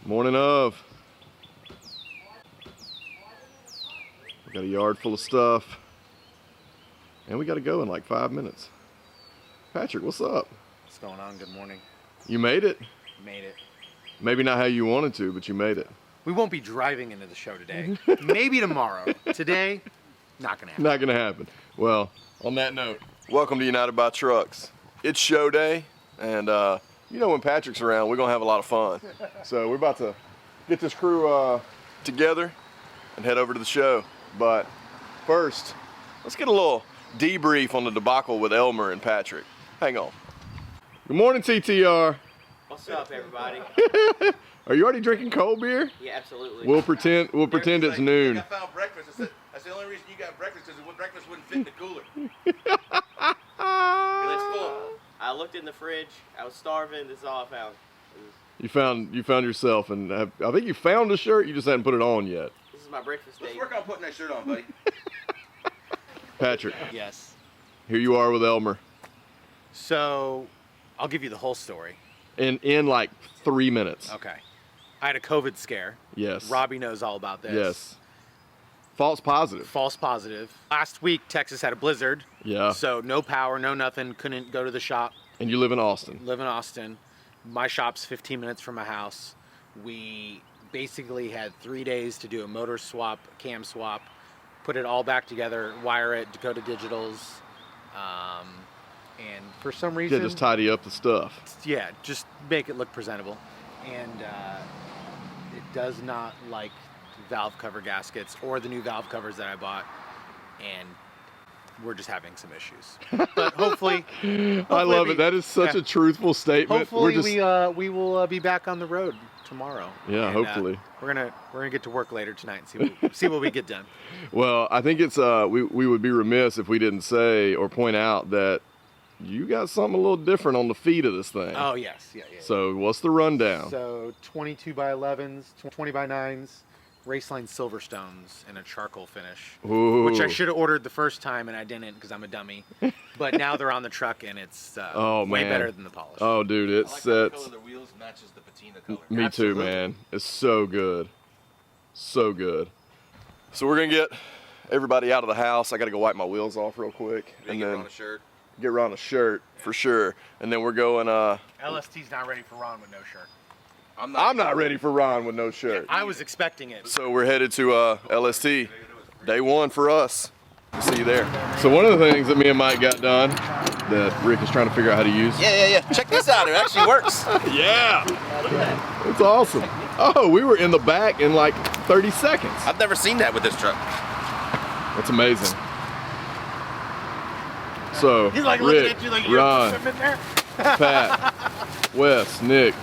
Morning of. We got a yard full of stuff. And we got to go in like 5 minutes. Patrick, what's up? What's going on? Good morning. You made it? Made it. Maybe not how you wanted to, but you made it. We won't be driving into the show today. Maybe tomorrow. Today, not gonna happen. Not gonna happen. Well, on that note, welcome to United by Trucks. It's show day, and you know when Patrick's around, we're gonna have a lot of fun. So we're about to get this crew together and head over to the show. But first, let's get a little debrief on the debacle with Elmer and Patrick. Hang on. Good morning, TTR. What's up, everybody? Are you already drinking cold beer? Yeah, absolutely. We'll pretend it's noon. I found breakfast. I said, that's the only reason you got breakfast because breakfast wouldn't fit in the cooler. It's full. I looked in the fridge. I was starving. This is all I found. You found yourself, and I think you found a shirt. You just hadn't put it on yet. This is my breakfast Let's date. work on putting that shirt on, buddy. Patrick, Yes. here you are with Elmer. So, I'll give you the whole story. In like 3 minutes. Okay. I had a COVID scare. Yes. Robbie knows all about this. Yes. False positive. False positive. Last week, Texas had a blizzard. Yeah. So, no power, no nothing. Couldn't go to the shop. And you live in Austin. Live in Austin. My shop's 15 minutes from my house. We basically had 3 days to do a motor swap, cam swap, put it all back together, wire it, Dakota Digitals, and for some reason... Yeah, just tidy up the stuff. Yeah, just make it look presentable. And it does not like valve cover gaskets or the new valve covers that I bought. And we're just having some issues. But hopefully I love it. That is such a truthful statement. Hopefully we will be back on the road tomorrow. Yeah, and, hopefully. We're gonna get to work later tonight and see what we get done. Well, I think it's we would be remiss if we didn't say or point out that you got something a little different on the feet of this thing. Oh yes, yeah. So what's the rundown? So 22 by 11s, 20 by 9s, Raceline Silverstones in a charcoal finish, Ooh. which I should have ordered the first time and I didn't because I'm a dummy. But now they're on the truck and it's way better than the polish. Oh, dude, it I like sets. the color of the wheels matches the patina color. Me Absolutely. too, man. It's so good. So good. So we're going to get everybody out of the house. I got to go wipe my wheels off real quick. And then on a shirt. Get Ron a shirt for sure. And then we're going, LST's not ready for Ron with no shirt. I'm not ready for Ron with no shirt. I was expecting it. So we're headed to LST. Day one for us. We'll see you there. So one of the things that me and Mike got done that Rick is trying to figure out how to use. Yeah. Check this out. It actually works. Yeah. It's awesome. Oh, we were in the back in like 30 seconds. I've never seen that with this truck. That's amazing. So, He's like looking Rick, at you like Ron, you're in there. Pat, Wes, Nick,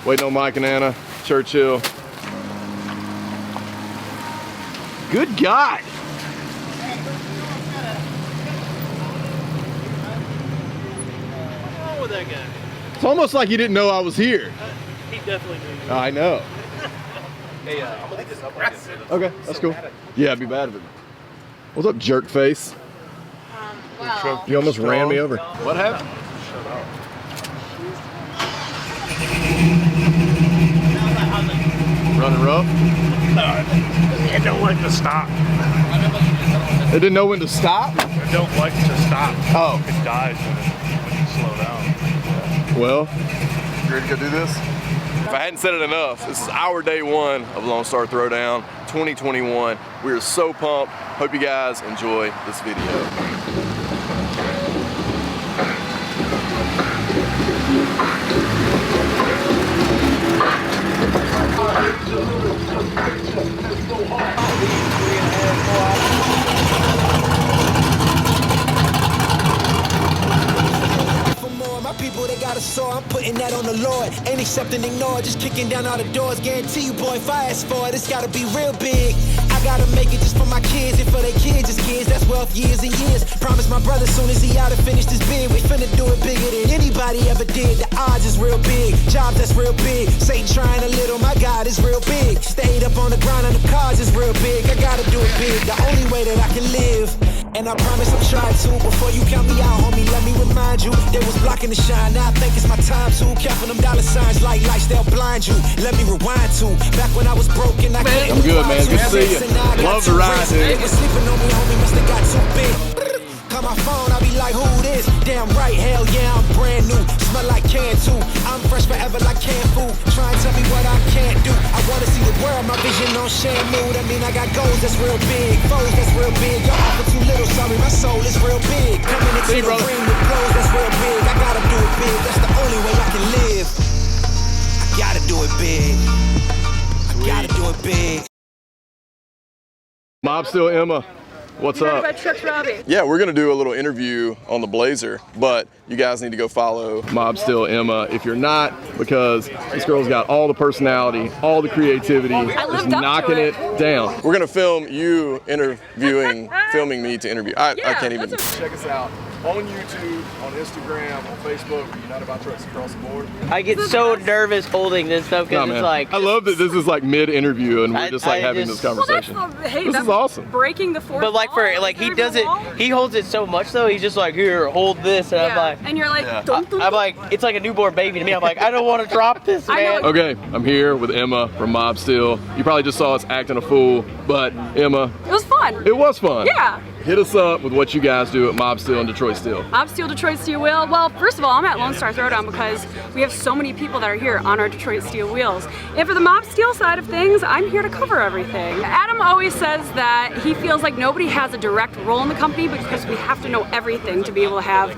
waiting on Mike and Anna, Churchill. Good guy. What's wrong with that guy? It's almost like he didn't know I was here. He definitely knew. I know. Hey, I'm gonna leave this up like this. Okay, that's cool. Yeah, I'd be bad if it. What's up, jerk face? Well, You almost ran me over. What happened? Running rough? I don't like to stop. They didn't know when to stop? I don't like to stop. Oh. It dies when you slow down. Well, you ready to go do this? If I hadn't said it enough, this is our day one of Lone Star Throwdown 2021. We are so pumped. Hope you guys enjoy this video. My people, they got a soul, I'm putting that on the Lord. Ain't accepting, ignore, just kicking down all the doors. Guarantee you, boy, if I ask for it, it's gotta be real big. I gotta make it just for my kids and for their kids, just kids. That's wealth years and years. Promise my brother soon as he out and finished his bid, we finna do it bigger than anybody ever did. The odds is real big, job that's real big. Satan trying a little, my God is real big. Stayed up on the ground on the cars is real big. I gotta do it big, the only way that I can live. And I promise I'll try to. Before you count me out, homie, let me remind you. They was blocking the shine, now I think it's my time to. Counting them dollar signs like lights, they'll blind you. Let me rewind to. Back when I was broken, I couldn't. I'm good, man. Good to see you. Love the ride, dude. They was sleeping on me, homie, must have got too big. Call my phone, I be like, who this? Damn right, hell yeah, I'm brand new. Smell like can too. I'm fresh forever like canned food. Try and tell me what I can't do. I wanna see the world, my vision on shampoo. That mean I got goals that's real big, foes that's real big. Y'all offer too little, sorry, my soul is real big. Coming into the ring with blows that's real big. I gotta do it big, that's the only way I can live. I gotta do it big. I gotta do it big. Mob Steel Emma. What's up? Yeah, we're gonna do a little interview on the Blazer, but you guys need to go follow Mob Steel Emma if you're not, because this girl's got all the personality, all the creativity, just knocking it down. We're gonna film you filming me to interview. I can't even. Check us out on YouTube, on Instagram, on Facebook. United by Trucks across the board. I get so nervous holding this stuff because it's like. I love that this is like mid-interview and we're just like having this conversation. Well, this is awesome. Breaking the fourth. But like he does it. He holds it so much though. He's just like, here, hold this, and I'm like, and you're like, I'm like, it's like a newborn baby to me. I'm like, I don't want to drop this, man. Okay, I'm here with Emma from Mob Steel. You probably just saw us acting a fool, but Emma. It was fun. It was fun. Yeah. Hit us up with what you guys do at Mob Steel and Detroit Steel. Mob Steel, Detroit Steel Wheel. Well, first of all, I'm at Lone Star Throwdown because we have so many people that are here on our Detroit Steel wheels. And for the Mob Steel side of things, I'm here to cover everything. Adam always says that he feels like nobody has a direct role in the company because we have to know everything to be able to have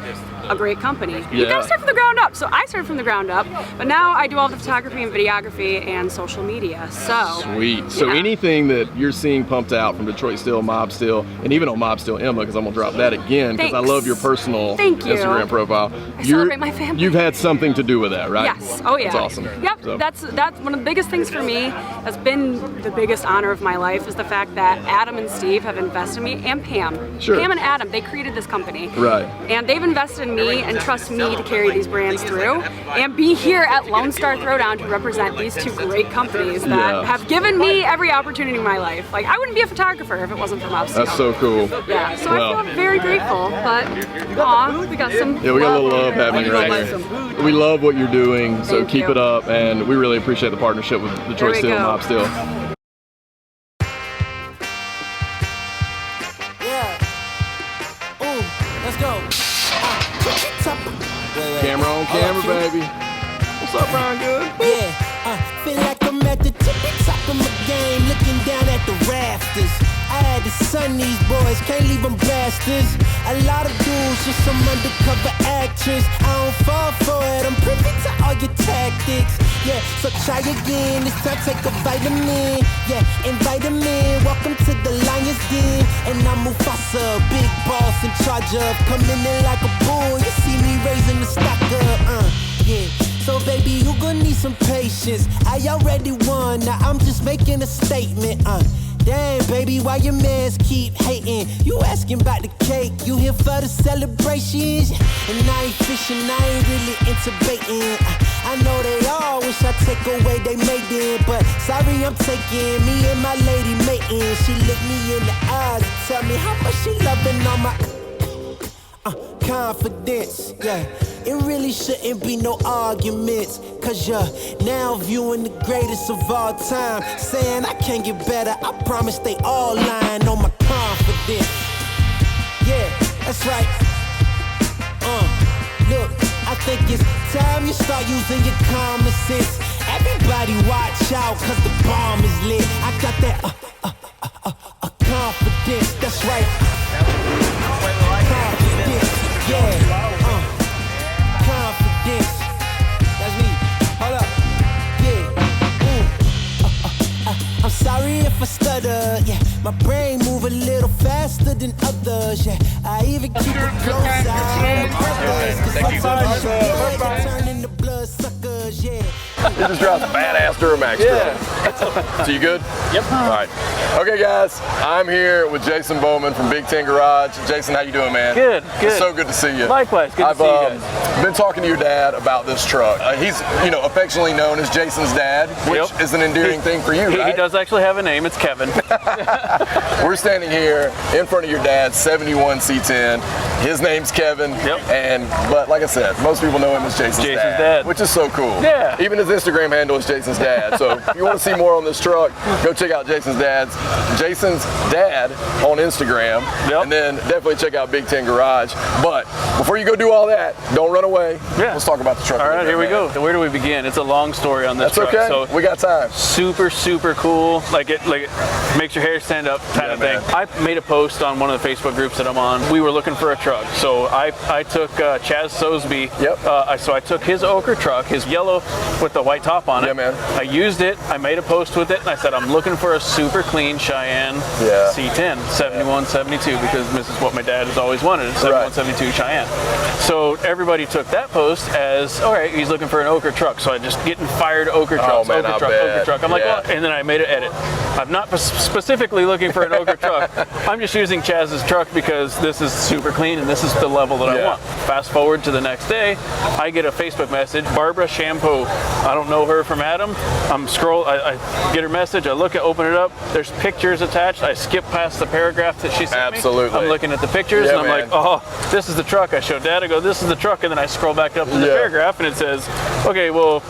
a great company. You gotta start from the ground up. So I started from the ground up, but now I do all the photography and videography and social media. So sweet. So anything that you're seeing pumped out from Detroit Steel, Mob Steel, and even on Mob Steel Emma, because I'm gonna drop that again because I love your personal Instagram profile. I celebrate my family. You've had something to do with that, right? Yes. Oh yeah. That's awesome. Yep. So. That's one of the biggest things for me. That's been the biggest honor of my life is the fact that Adam and Steve have invested in me, and Pam. Sure. Pam and Adam, they created this company. Right. And they've invested in me and trust me to carry these brands through and be here at Lone Star Throwdown to represent these two great companies that have given me every opportunity in my life. Like I wouldn't be a photographer if it wasn't for Mob Steel. That's so cool. Yeah. So I feel very grateful. But we got some. Yeah, we got a little love happening right here. We love what you're doing, so keep it up, and we really appreciate the partnership with Detroit Steel and Mob Steel. Yeah. Ooh, let's go. Camera on camera, baby. What's up, Brian? Good? Yeah, feel like I'm at the tippy top of my game, looking down at the rafters. I had to sun these boys, can't leave them bastards. A lot of dudes, just some undercover actress. I don't fall for it, I'm privy to all your tactics. Yeah, so try again, this time take a vitamin. Yeah, invite them in, welcome to the Lion's Den. And I'm Mufasa, big boss in charge of coming in like a bull. You see me raising the stock up, yeah. So baby, you gon' need some patience. I already won, now I'm just making a statement, Damn, baby, why your mans keep hating? You asking about the cake, you here for the celebrations? And I ain't fishing, I ain't really into baiting. I know they all wish I take away they made it, but sorry I'm taking me and my lady mating. She look me in the eyes and tell me how much she loving on my confidence, yeah. It really shouldn't be no arguments, cause you're now viewing the greatest of all time, saying I can't get better. I promise they all lying on my confidence. Yeah, that's right. Look, I think it's time you start using your common sense. Everybody watch out, cause the bomb is lit. I got that confidence, that's right. Confidence, yeah. Confidence, that's me. Hold up, yeah. I'm sorry if I stutter, yeah. My brain move a little faster than others, yeah. I even keep it close eye on my brothers, cause sometimes your blood turn into blood suckers, yeah. He just drives a badass Duramax truck. So you good? Yep. All right. Okay, guys, I'm here with Jason Bowman from Big Ten Garage. Jason, how you doing, man? Good, good. It's so good to see you. Likewise, good to see you guys. Been talking to your dad about this truck. He's, affectionately known as Jason's dad, which is an endearing thing for you, right? He does actually have a name. It's Kevin. We're standing here in front of your dad's 71 C10. His name's Kevin. Yep. But like I said, most people know him as Jason's dad, which is so cool. Yeah. Even his Instagram handle is Jason's dad. So if you want to see more on this truck, go check out Jason's dad on Instagram. Yep. And then definitely check out Big Ten Garage. But before you go do all that, don't run away. Yeah. Let's talk about the truck. All right, here we go. Where do we begin? It's a long story on this truck. That's okay. So we got time. Super cool. Like it makes your hair stand up kind of thing. Man. I made a post on one of the Facebook groups that I'm on. We were looking for a truck. So I took Chaz Sosby. Yep. So I took his ochre truck, his yellow with the white top on it. Yeah, man. I used it. I made a post with it, and I said I'm looking for a super clean Cheyenne C10 7172 because this is what my dad has always wanted, a 7172 Cheyenne. So everybody took that post as, all right, he's looking for an ochre truck. So I just getting fired ochre trucks, ochre truck. I'm like, well, and then I made an edit. I'm not specifically looking for an ochre truck. I'm just using Chaz's truck because this is super clean and this is the level that I want. Fast forward to the next day, I get a Facebook message, Barbara Shampoo. I don't know her from Adam. I get her message, I open it up, there's pictures attached. I skip past the paragraph that she sent me. I'm looking at the pictures and I'm like, oh, this is the truck. I showed Dad, I go, this is the truck, and then I scroll back up to the paragraph and it says, okay, well,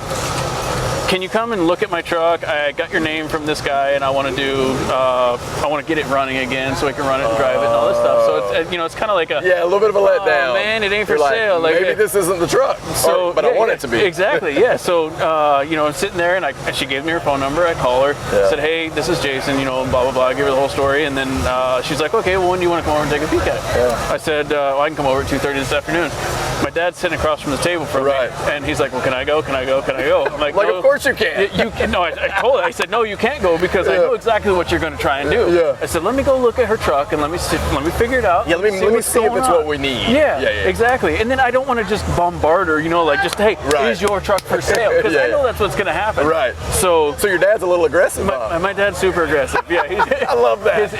can you come and look at my truck? I got your name from this guy, and I want to get it running again so we can run it and drive it and all this stuff. So it's it's kind of like a little bit of a letdown. Oh man, it ain't for You're sale. Like maybe this isn't the truck. But I want it to be. Exactly. Yeah. So I'm sitting there, and she gave me her phone number. I call her, said, hey, this is Jason. Blah blah blah. I give her the whole story, and then she's like, okay, well, when do you want to come over and take a peek at it? I said, well, I can come over at 2:30 this afternoon. My dad's sitting across from the table from me, and he's like, well, can I go? Can I go? Can I go? I'm like, no, of course you can. No, I told her. I said, no, you can't go because I know exactly what you're going to try and do. I said, let me go look at her truck and let me figure it out. Yeah, let me see if it's what we need. Yeah, exactly. And then I don't want to just bombard her, hey, is your truck for sale? Because I know that's what's going to happen. Right. So your dad's a little aggressive. My dad's super aggressive. Yeah, I love that.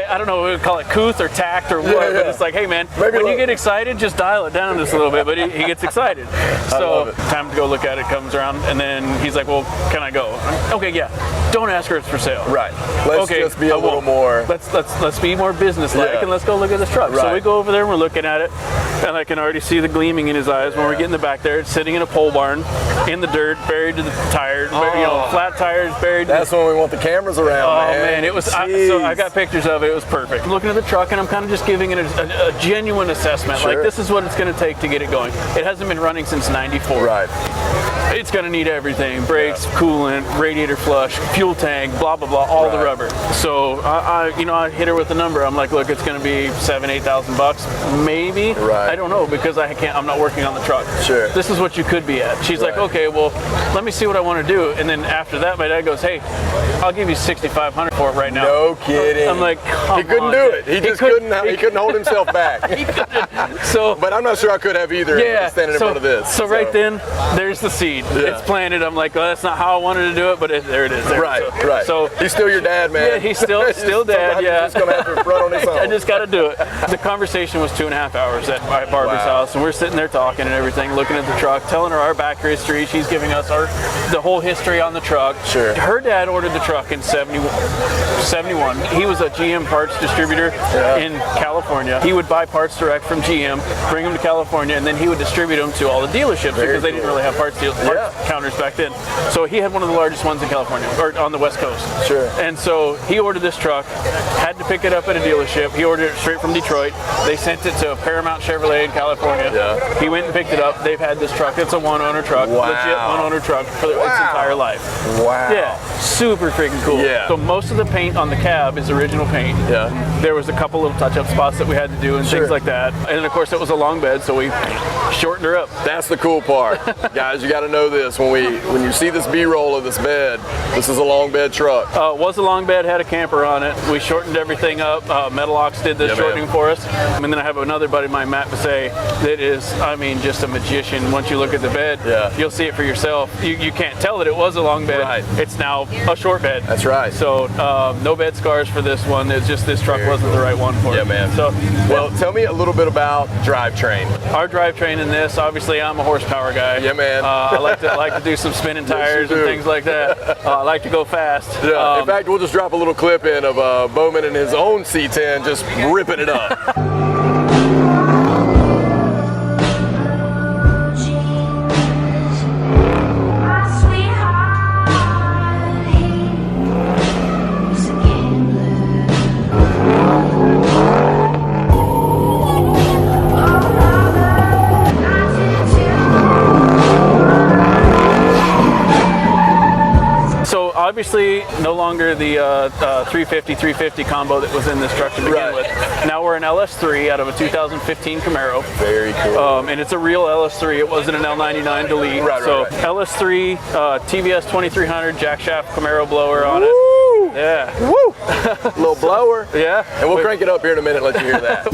I don't know, we would call it couth or tact or what, but it's like, hey man, when you get excited, just dial it down just a little bit. But he gets excited. So time to go look at it comes around, and then he's like, well, can I go? Okay, yeah. Don't ask her it's for sale. Right. Let's just be a little more. Let's be more businesslike and let's go look at this truck. So we go over there and we're looking at it, and I can already see the gleaming in his eyes when we get in the back there. It's sitting in a pole barn in the dirt, buried to the tires, flat tires buried. That's when we want the cameras around. Oh man, it was. So I got pictures of it. It was perfect. I'm looking at the truck and I'm kind of just giving it a genuine assessment. Like this is what it's going to take to get it going. It hasn't been running since '94. Right. It's going to need everything: brakes, coolant, radiator flush, fuel tank, blah blah blah, all the rubber. So I hit her with the number. I'm like, look, it's going to be $7,000-8,000 maybe. Right. I don't know because I'm not working on the truck. Sure. This is what you could be at. She's like, okay, well, let me see what I want to do. And then after that, my dad goes, hey, I'll give you $6,500 for it right now. No kidding. I'm like, come on. He couldn't do it. He couldn't hold himself back. He couldn't. So, but I'm not sure I could have either. Standing in front of this. So right then, there's the seed. It's planted. I'm like, well, that's not how I wanted to do it, but there it is. Right. So he's still your dad, man. Yeah, he's still dad. Yeah. He's gonna have to run on his own. I just got to do it. The conversation was 2.5 hours at Barbara's house, and we're sitting there talking and everything, looking at the truck, telling her our back history. She's giving us the whole history on the truck. Sure. Her dad ordered the truck in 71. He was a GM parts distributor in California. He would buy parts direct from GM, bring them to California, and then he would distribute them to all the dealerships because they didn't really have parts counters back then. So he had one of the largest ones in California, or on the West Coast. Sure. And so he ordered this truck, had to pick it up at a dealership. He ordered it straight from Detroit. They sent it to Paramount Chevrolet in California. Yeah. He went and picked it up. They've had this truck. It's a one-owner truck, legit one-owner truck for its entire life. Wow. Yeah, super freaking cool. Yeah. So most of the paint on the cab is original paint. Yeah. There was a couple little touch-up spots that we had to do and things like that. And then of course it was a long bed, so we shortened her up. That's the cool part. Guys, you got to know know this. When you see this B-roll of this bed, this is a long bed truck. It was a long bed, had a camper on it. We shortened everything up. Metalox did the shortening for us. And then I have another buddy of mine, Matt Basay, that is, I mean, just a magician. Once you look at the bed, you'll see it for yourself. You can't tell that it was a long bed. Right. It's now a short bed. That's right. So no bed scars for this one. It's just this truck wasn't the right one for it. Yeah, man. So, well, tell me a little bit about drivetrain. Our drivetrain in this, obviously, I'm a horsepower guy. Yeah, man. I like to do some spinning tires and things like that. I like to go fast. Yeah. In fact, we'll just drop a little clip in of Bowman in his own C10 just ripping it up. Obviously, no longer the 350 combo that was in this truck to begin with. Now we're an LS3 out of a 2015 Camaro. Very cool. And it's a real LS3. It wasn't an L99 Delete. LS3, TVS 2300 jack shaft Camaro blower on it. Yeah. Woo! Little blower. Yeah. And we'll crank it up here in a minute and let you hear that.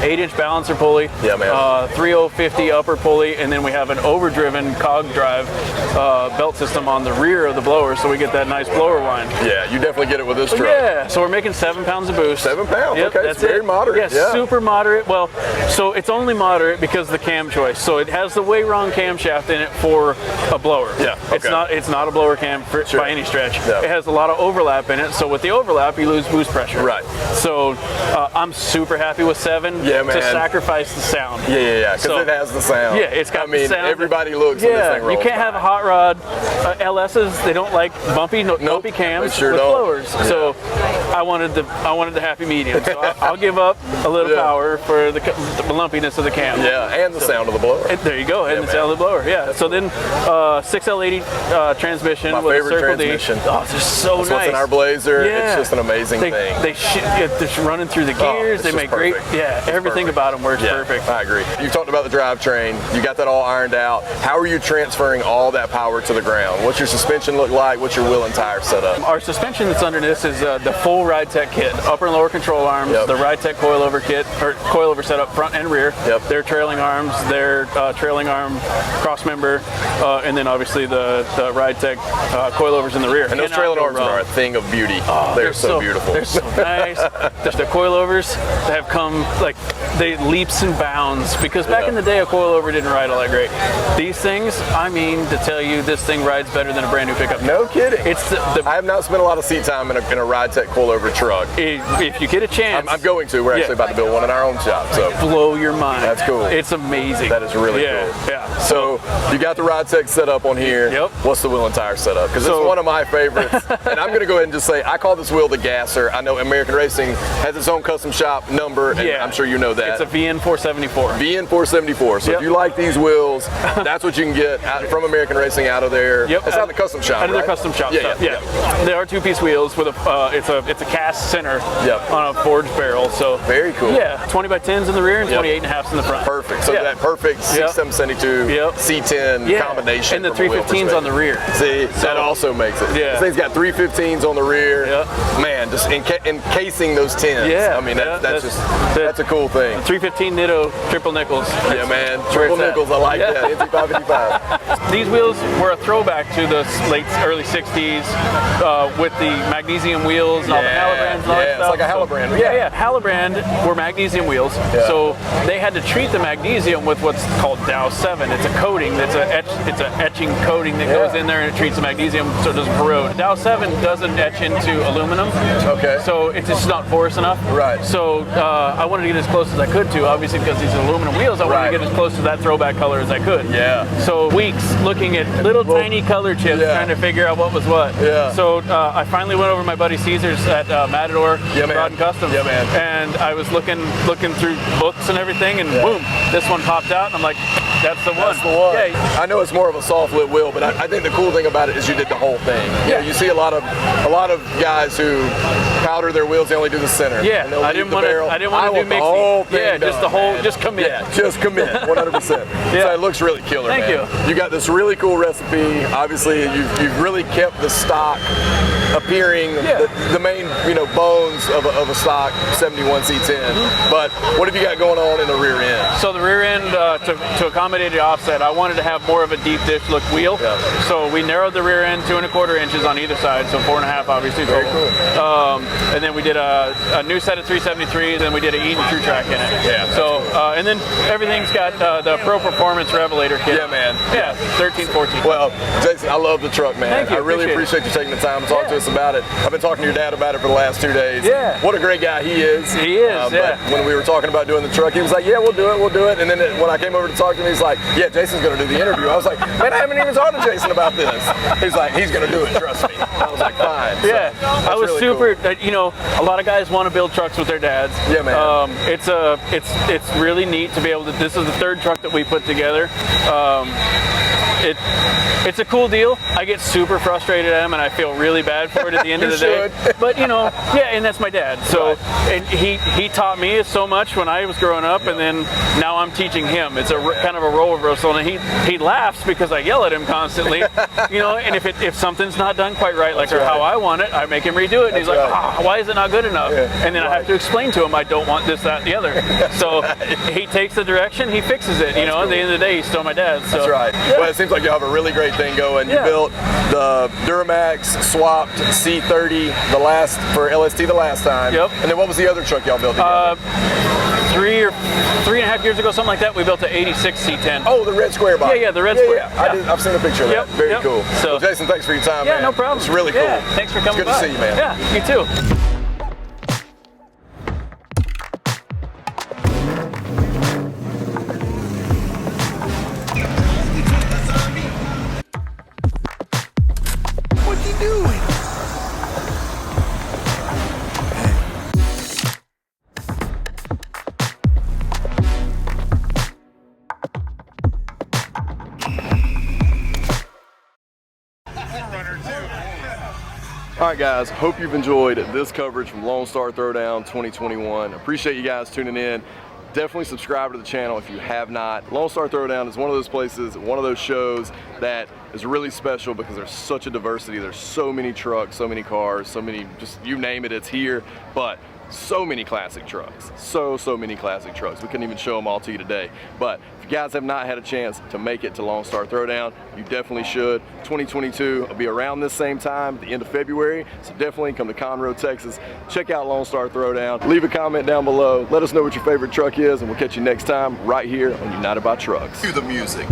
8-inch balancer pulley, 3050 upper pulley, and then we have an overdriven cog drive belt system on the rear of the blower, so we get that nice blower whine. Yeah, you definitely get it with this truck. Yeah, so we're making 7 pounds of boost. 7 pounds, yep, okay, it's very moderate. Yeah, super moderate. Well, so it's only moderate because of the cam choice. So it has the way wrong camshaft in it for a blower. Yeah, okay. It's not a blower cam by any stretch. Yeah. It has a lot of overlap in it, so with the overlap, you lose boost pressure. Right. So I'm super happy with 7. Yeah, man. To sacrifice the sound. Yeah, because it has the sound. Yeah, it's got the sound. Everybody looks when this thing rolls. You can't have a hot rod. LS's, they don't like bumpy cams with blowers. Yeah. So I wanted the happy medium. So I'll give up a little power for the lumpiness of the cam. Yeah, and the sound of the blower. There you go, and the sound of the blower. Yeah. So then 6L80 transmission with a Circle D. Oh, it's just so nice. What's in our Blazer. Yeah. It's just an amazing thing. They're just running through the gears. They make great. Yeah, everything about them works perfect. I agree. You talked about the drivetrain. You got that all ironed out. How are you transferring all that power to the ground? What's your suspension look like? What's your wheel and tire setup? Our suspension that's under this is the full Ride Tech kit. Upper and lower control arms, the Ride Tech coilover kit, or coilover setup front and rear. Yep. Their trailing arms, their trailing arm cross member, and then obviously the Ride Tech coilovers in the rear. And those trailing arms are a thing of beauty. Oh, they're so beautiful. They're so nice. The coilovers have come they leaps and bounds, because back in the day a coilover didn't ride all that great. These things, I mean, to tell you, this thing rides better than a brand new pickup. No kidding. It's I have not spent a lot of seat time in a Ride Tech coilover truck. If you get a chance, I'm going to. We're actually about to build one in our own shop. So blow your mind. That's cool. It's amazing. That is really cool. Yeah. So you got the Ride Tech set up on here. Yep. What's the wheel and tire setup? Because it's one of my favorites. And I'm going to go ahead and just say I call this wheel the gasser. I know American Racing has its own custom shop number, and I'm sure you know that. It's a VN474. VN474. So if you like these wheels, that's what you can get from American Racing out of there. Yep. It's out of the custom shop, Out of their custom shop. Yeah. They are 2-piece wheels with it's a cast center on a forged barrel. So very cool. Yeah, 20x10s in the rear and 28.5s in the front. Perfect. So that perfect 6772 C10 combination. And the 315s on the rear. See, that also makes it. Yeah. This thing's got 315s on the rear. Man, just encasing those 10s. Yeah. I mean, that's a cool thing. 315 Nitto triple nickels. Yeah, man. Triple nickels. I like that. NC555. These wheels were a throwback to the early 60s with the magnesium wheels and all the Halibrands and all that stuff. It's like a Halibrand. Yeah. Halibrand were magnesium wheels. So they had to treat the magnesium with what's called Dow 7. It's a coating. It's an etching coating that goes in there and it treats the magnesium so it doesn't corrode. Dow 7 doesn't etch into aluminum. Okay. So it's just not porous enough. Right. So I wanted to get as close as I could to, obviously because these are aluminum wheels, I wanted to get as close to that throwback color as I could. Yeah. So weeks looking at little tiny color chips, trying to figure out what was what. Yeah. So I finally went over to my buddy Caesar's at Matador Rod and Customs. Yeah, man. And I was looking through books and everything, and boom, this one popped out, and I'm like, that's the one. That's the one. Yeah. I know it's more of a soft lit wheel, but I think the cool thing about it is you did the whole thing. You know, you see a lot of guys who powder their wheels, they only do the center. Yeah, I didn't want to do mixing. Yeah, just the whole, just commit. Yeah, just commit, 100%. So it looks really killer, Thank man. You got this really cool recipe. Obviously, you've really kept the stock appearing, the main bones of a stock 71 C10. But what have you got going on in the rear end? So the rear end, to accommodate the offset, I wanted to have more of a deep dish look wheel. Yeah. So we narrowed the rear end 2 1/4 inches on either side, so 4 1/2 obviously. Very cool. And then we did a new set of 373s, and we did an Eden True Track in it. Yeah. So and then everything's got the Pro Performance Revelator kit. Yeah, man. Yeah, 13, 14. Well, Jason, I love the truck, man. Thank you. I really appreciate you taking the time to talk to us about it. I've been talking to your dad about it for the last 2 days. Yeah. What a great guy he is. He is, But when we were talking about doing the truck, he was like, yeah, we'll do it. And then when I came over to talk to him, he's like, yeah, Jason's going to do the interview. I was like, man, I haven't even talked to Jason about this. He's like, he's going to do it, trust me. I was like, fine. Yeah, so, I was really super, cool. A lot of guys want to build trucks with their dads. Yeah, man. It's really neat to be able to, this is the 3rd truck that we put together. It's a cool deal. I get super frustrated at him, and I feel really bad for it at the end of the day. But and that's my dad. So and he taught me so much when I was growing up, and then now I'm teaching him. It's a kind of a role reversal, and he laughs because I yell at him constantly. And if something's not done quite right, like how I want it, I make him redo it. And he's like, why is it not good enough? And then I have to explain to him I don't want this, that, and the other. So he takes the direction, he fixes it. At the end of the day, he's still my dad. So. That's right. Yeah. Well, it seems like you have a really great thing going. You built the Duramax swapped C30 for LST the last time. Yep. And then what was the other truck y'all built together? 3 or 3.5 years ago, something like that, we built an 86 C10. Oh, the red square body. Yeah, the red square. Yeah. I've seen a picture of that. Very cool. So, Jason, thanks for your time, man. Yeah, no problem. It's really cool. Yeah, thanks for coming by. It's good to see you, man. Yeah, you too. All right, guys, hope you've enjoyed this coverage from Lone Star Throwdown 2021. Appreciate you guys tuning in. Definitely subscribe to the channel if you have not. Lone Star Throwdown is one of those places, one of those shows that is really special because there's such a diversity. There's so many trucks, so many cars, so many, just you name it, it's here. But so many classic trucks, so many classic trucks. We couldn't even show them all to you today. But if you guys have not had a chance to make it to Lone Star Throwdown, you definitely should. 2022 will be around this same time, at the end of February, so definitely come to Conroe, Texas. Check out Lone Star Throwdown. Leave a comment down below. Let us know what your favorite truck is, and we'll catch you next time right here on United by Trucks. Cue the music.